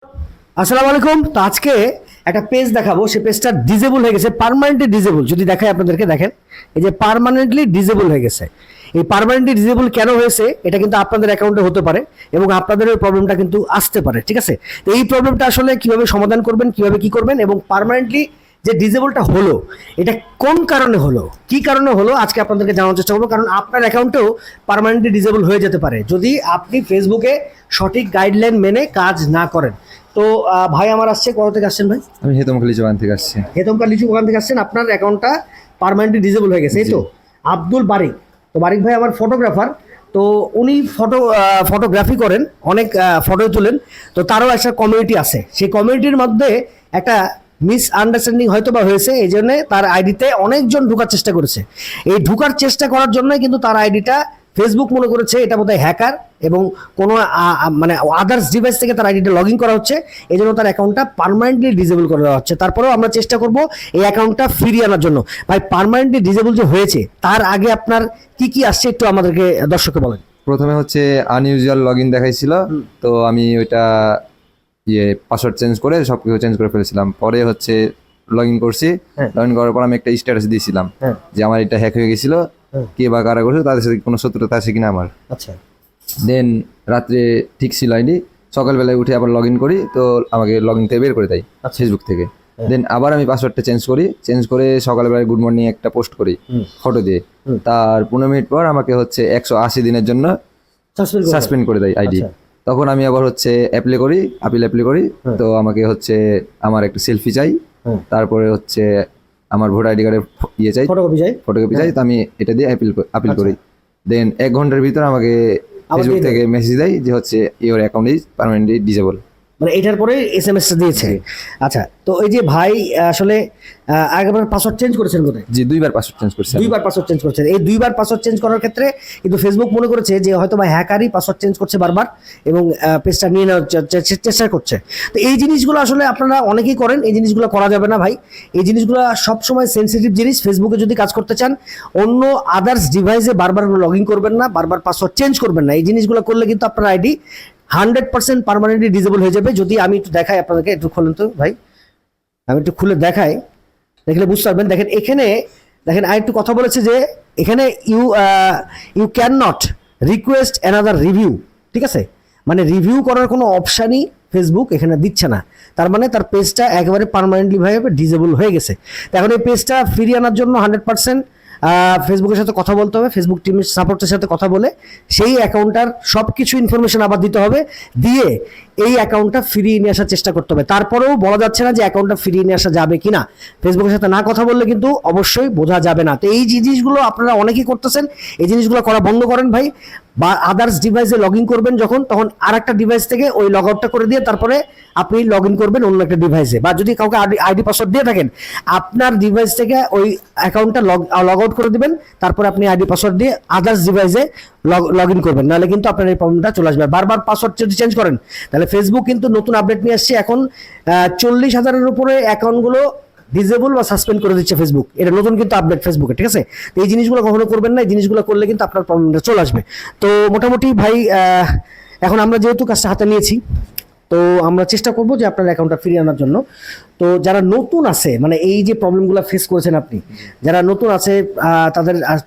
আসসালামু আলাইকুম। তো আজকে একটা পেজ দেখাবো, সেই পেজটা ডিজেবল হয়ে গেছে, পার্মানেন্টলি ডিজেবল। যদি দেখাই আপনাদেরকে, দেখেন এই যে পার্মানেন্টলি ডিজেবল হয়ে গেছে। এই পার্মানেন্টলি ডিজেবল কেন হয়েছে এটা কিন্তু আপনাদের অ্যাকাউন্টে হতে পারে এবং আপনাদের ওই প্রবলেমটা কিন্তু আসতে পারে, ঠিক আছে? তো এই প্রবলেমটা আসলে কিভাবে সমাধান করবেন, কিভাবে কি করবেন, এবং পার্মানেন্টলি যে ডিজেবলটা হলো এটা কোন কারণে হলো, কি কারণে হলো, আজকে আপনাদেরকে জানার চেষ্টা করবো। কারণ আপনার অ্যাকাউন্টেও পার্মানেন্টলি ডিজেবল হয়ে যেতে পারে যদি আপনি ফেসবুকে সঠিক গাইডলাইন মেনে কাজ না করেন। তো ভাই আমার আসছে, কোথা থেকে আসছেন ভাই? আমি হেতমখালি লিচু বাগান থেকে আসছি। হেতমকা লিচু বাগান থেকে আসছেন। আপনার অ্যাকাউন্টটা পার্মানেন্টলি ডিজেবল হয়ে গেছে, এই তো? আব্দুল বারিক। তো বারিক ভাই আমার ফটোগ্রাফার। তো উনি ফটোগ্রাফি করেন, অনেক ফটো তোলেন। তো তারও একটা কমিউনিটি আছে, সেই কমিউনিটির মধ্যে একটা মিস আন্ডারস্ট্যান্ডিং হয়তো বা হয়েছে, এই জন্যে তার আইডিতে অনেকজন ঢোকার চেষ্টা করেছে। এই ঢোকার চেষ্টা করার জন্যই কিন্তু তার আইডিটা ফেসবুক মনে করেছে এটা বোধহয় হ্যাকার এবং কোনো মানে আদার্স ডিভাইস থেকে তার আইডিটা লগ ইন করা হচ্ছে, এই জন্য তার অ্যাকাউন্টটা পার্মানেন্টলি ডিজেবল করে দেওয়া হচ্ছে। তারপরেও আমরা চেষ্টা করব এই অ্যাকাউন্টটা ফিরিয়ে আনার জন্য। ভাই, পার্মানেন্টলি ডিজেবল যে হয়েছে তার আগে আপনার কি কি আসছে একটু আমাদেরকে দর্শককে বলেন। প্রথমে হচ্ছে আনইউজুয়াল লগ ইন দেখাইছিল, তো আমি ওইটা পাসওয়ার্ড চেঞ্জ করে সব কিছু চেঞ্জ করে ফেলেছিলাম। পরে হচ্ছে লগ ইন করছি, লগ ইন করার পর আমি একটা স্ট্যাটাস দিয়েছিলাম যে আমার এটা হ্যাক হয়ে গেছিল, কে বা কারা করছে, তাদের সাথে কোনো শত্রুতা আছে কিনা আমার। আচ্ছা। দেন রাত্রে ঠিক ছিল আইডি, সকালবেলায় উঠে আবার লগ ইন করি, তো আমাকে লগ ইন থেকে বের করে দেয় ফেসবুক থেকে। দেন আবার আমি পাসওয়ার্ডটা চেঞ্জ করে সকালবেলায় গুড মর্নিং একটা পোস্ট করি ফটো দিয়ে। তার 15 মিনিট পর আমাকে হচ্ছে 180 দিনের জন্য সাসপেন্ড করে দেয় আইডি। তখন আমি আবার হচ্ছে অ্যাপ্লাই করি, তো আমাকে হচ্ছে আমার একটা সেলফি চাই, তারপরে হচ্ছে আমার ভোটার আইডি কার্ডের চাই, ফটোকপি চাই। তো আমি এটা দিয়ে আপিল করি। দেন 1 ঘন্টার ভিতর আমাকে ফেসবুক থেকে মেসেজ দেয় যে হচ্ছে your account is permanently disable. মানে এটার পরে এসএমএসটা দিয়েছে। আচ্ছা, তো এই যে ভাই আসলে আগেবার পাসওয়ার্ড চেঞ্জ করেছেন বোধহয়? জি, 2বার পাসওয়ার্ড চেঞ্জ করছি। 2বার পাসওয়ার্ড চেঞ্জ করেছেন। এই 2বার পাসওয়ার্ড চেঞ্জ করার ক্ষেত্রে কিন্তু ফেসবুক মনে করেছে যে হয়তো বা হ্যাকারই পাসওয়ার্ড চেঞ্জ করছে বারবার এবং পেজটা নিয়ে নেওয়ার চেষ্টা করছে। তো এই জিনিসগুলো আসলে আপনারা অনেকেই করেন, এই জিনিসগুলো করা যাবে না ভাই। এই জিনিসগুলো সবসময় সেন্সিটিভ জিনিস। ফেসবুকে যদি কাজ করতে চান অন্য আদার্স ডিভাইসে বারবার লগ ইন করবেন না, বারবার পাসওয়ার্ড চেঞ্জ করবেন না। এই জিনিসগুলো করলে কিন্তু আপনার আইডি 100% পার্মানেন্টলি ডিজেবল হয়ে যাবে। যদি আমি একটু দেখাই আপনাদেরকে, একটু খুলেন তো ভাই, আমি একটু খুলে দেখাই, দেখলে বুঝতে পারবেন। দেখেন এখানে, দেখেন আর একটু কথা বলেছে যে এখানে you can not request another review, ঠিক আছে? মানে রিভিউ করার কোনো অপশানই ফেসবুক এখানে দিচ্ছে না। তার মানে তার পেজটা একেবারে পার্মানেন্টলি ভাবে ডিজেবল হয়ে গেছে। তো এখন এই পেজটা ফিরিয়ে আনার জন্য 100% ফেসবুকের সাথে কথা বলতে হবে, ফেসবুক টিমের সাপোর্টের সাথে কথা বলে সেই অ্যাকাউন্টটার সব কিছু ইনফরমেশন আবার দিতে হবে, দিয়ে এই অ্যাকাউন্টটা ফিরিয়ে নিয়ে আসার চেষ্টা করতে হবে। তারপরেও বলা যাচ্ছে না যে অ্যাকাউন্টটা ফিরিয়ে নিয়ে আসা যাবে কিনা। ফেসবুকের সাথে না কথা বললে কিন্তু অবশ্যই বোঝা যাবে না। তো এই জিনিসগুলো আপনারা অনেকেই করতেছেন, এই জিনিসগুলো করা বন্ধ করেন ভাই। বা আদার্স ডিভাইসে লগ ইন করবেন যখন, তখন আর একটা ডিভাইস থেকে ওই লগ আউটটা করে দিয়ে তারপরে আপনি লগ ইন করবেন অন্য একটা ডিভাইসে। বা যদি কাউকে আইডি পাসওয়ার্ড দিয়ে থাকেন, আপনার ডিভাইস থেকে ওই অ্যাকাউন্টটা লগ আউট করে দিবেন, তারপরে আপনি আইডি পাসওয়ার্ড দিয়ে আদার্স ডিভাইসে লগ ইন করবেন। নাহলে কিন্তু আপনার এই প্রবলেমটা চলে আসবে। বারবার পাসওয়ার্ড যদি চেঞ্জ করেন তাহলে ফেসবুক কিন্তু নতুন আপডেট নিয়ে আসছে। এখন 40,000-এর উপরে অ্যাকাউন্টগুলো ডিজেবল বা সাসপেন্ড করে দিচ্ছে ফেসবুক। এটা নতুন কিন্তু আপডেট ফেসবুকে, ঠিক আছে? তো এই জিনিসগুলো কখনো করবেন না। এই জিনিসগুলো করলে কিন্তু আপনার প্রবলেমটা চলে আসবে। তো মোটামুটি ভাই এখন আমরা যেহেতু কাজটা হাতে নিয়েছি, তো আমরা চেষ্টা করব যে আপনার অ্যাকাউন্টটা ফিরিয়ে আনার জন্য। তো যারা নতুন আছে, মানে এই যে প্রবলেমগুলো ফেস করেছেন আপনি, যারা নতুন আছে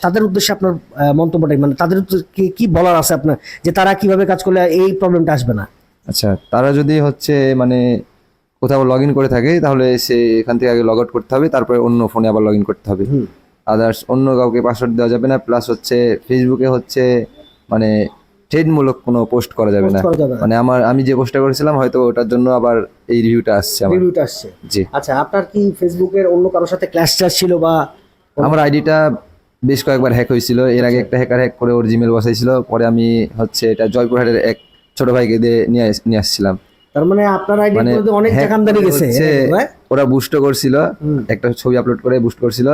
তাদের উদ্দেশ্যে আপনার মন্তব্যটাই, মানে তাদের কি বলার আছে আপনার, যে তারা কিভাবে কাজ করলে এই প্রবলেমটা আসবে না? আচ্ছা, তারা যদি হচ্ছে মানে কোথাও লগ ইন করে থাকে তাহলে সে এখান থেকে আগে লগ আউট করতে হবে, তারপরে অন্য ফোনে আবার লগ ইন করতে হবে। আদার্স অন্য কাউকে পাসওয়ার্ড দেওয়া যাবে না। প্লাস হচ্ছে ফেসবুকে হচ্ছে মানে ট্রেডমূলক কোনো পোস্ট করা যাবে না। মানে আমি যে পোস্টটা করেছিলাম হয়তো ওটার জন্য আবার এই রিভিউটা আসছে। জি। আচ্ছা, আপনার কি ফেসবুকের অন্য কারোর সাথে ক্ল্যাশ ছিল বা? আমার আইডিটা বেশ কয়েকবার হ্যাক হয়েছিল। এর আগে একটা হ্যাকার হ্যাক করে ওর জিমেল বসাইছিল। পরে আমি হচ্ছে এটা জয়পুরহাটের এক ছোট ভাইকে দিয়ে নিয়ে আসছিলাম। তার মানে আপনার আইডি মধ্যে অনেক জাকামদানি গেছে। ওরা বুস্ট করছিল, একটা ছবি আপলোড করে বুস্ট করছিল।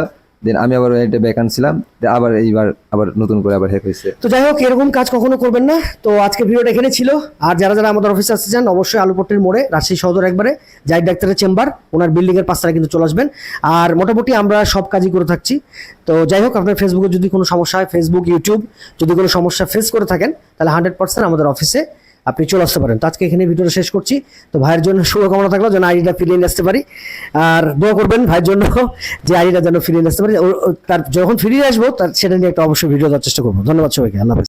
দেন আমি আবার এটা ব্যাক আনছিলাম, আবার এইবার আবার নতুন করে আবার হ্যাক হয়েছে। তো যাই হোক, এরকম কাজ কখনো করবেন না। তো আজকে ভিডিওটা এখানে ছিল। আর যারা যারা আমাদের অফিসে আসতে চান অবশ্যই আলুপট্টির মোড়ে রাজশাহী সদর একবারে জাহিদ ডাক্তারের চেম্বার, ওনার বিল্ডিংয়ের 5 তলায় কিন্তু চলে আসবেন। আর মোটামুটি আমরা সব কাজই করে থাকছি। তো যাই হোক, আপনার ফেসবুকে যদি কোনো সমস্যা হয়, ফেসবুক ইউটিউব যদি কোনো সমস্যা ফেস করে থাকেন, তাহলে 100% আমাদের অফিসে আপনি চলে আসতে পারেন। তো আজকে এখানে ভিডিওটা শেষ করছি। তো ভাইয়ের জন্য শুভকামনা থাকলো যেন আইডিটা ফিরিয়ে নিয়ে আসতে পারি, আর দোয়া করবেন ভাইয়ের জন্য যে আইডিটা যেন ফিরিয়ে নিয়ে আসতে পারি। তার যখন ফিরিয়ে আসবো তার সেটা নিয়ে একটা অবশ্যই ভিডিও দেওয়ার চেষ্টা করবো। ধন্যবাদ সবাইকে, আল্লাহ হাফেজ।